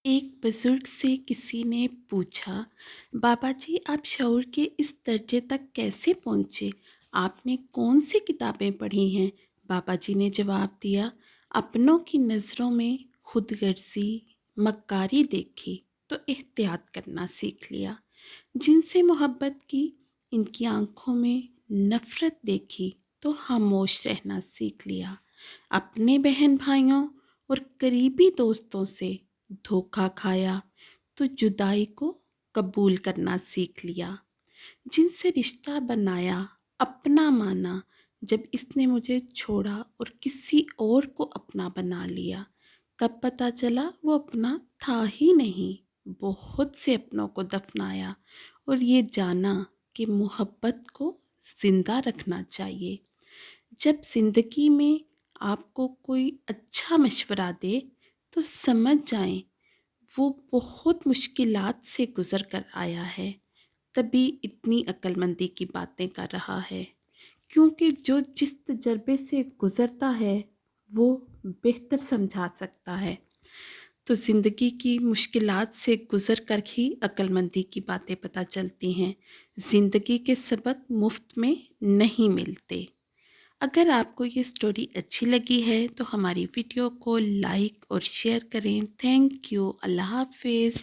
एक बुजुर्ग से किसी ने पूछा, बाबा जी आप शऊर के इस दर्जे तक कैसे पहुँचे? आपने कौन सी किताबें पढ़ी हैं? बाबा जी ने जवाब दिया, अपनों की नज़रों में खुदगर्जी, मक्कारी देखी तो एहतियात करना सीख लिया। जिनसे मोहब्बत की, इनकी आंखों में नफ़रत देखी तो खामोश रहना सीख लिया। अपने बहन भाइयों और करीबी दोस्तों से धोखा खाया तो जुदाई को कबूल करना सीख लिया। जिनसे रिश्ता बनाया, अपना माना, जब इसने मुझे छोड़ा और किसी और को अपना बना लिया, तब पता चला वो अपना था ही नहीं। बहुत से अपनों को दफनाया और ये जाना कि मोहब्बत को जिंदा रखना चाहिए। जब जिंदगी में आपको कोई अच्छा मशवरा दे तो समझ जाएं वो बहुत मुश्किलात से गुज़र कर आया है, तभी इतनी अक्लमंदी की बातें कर रहा है। क्योंकि जो जिस तजर्बे से गुज़रता है वो बेहतर समझा सकता है। तो ज़िंदगी की मुश्किलात से गुज़र कर ही अक्लमंदी की बातें पता चलती हैं। ज़िंदगी के सबक मुफ्त में नहीं मिलते। अगर आपको ये स्टोरी अच्छी लगी है तो हमारी वीडियो को लाइक और शेयर करें। Thank you. अल्लाह हाफिज़।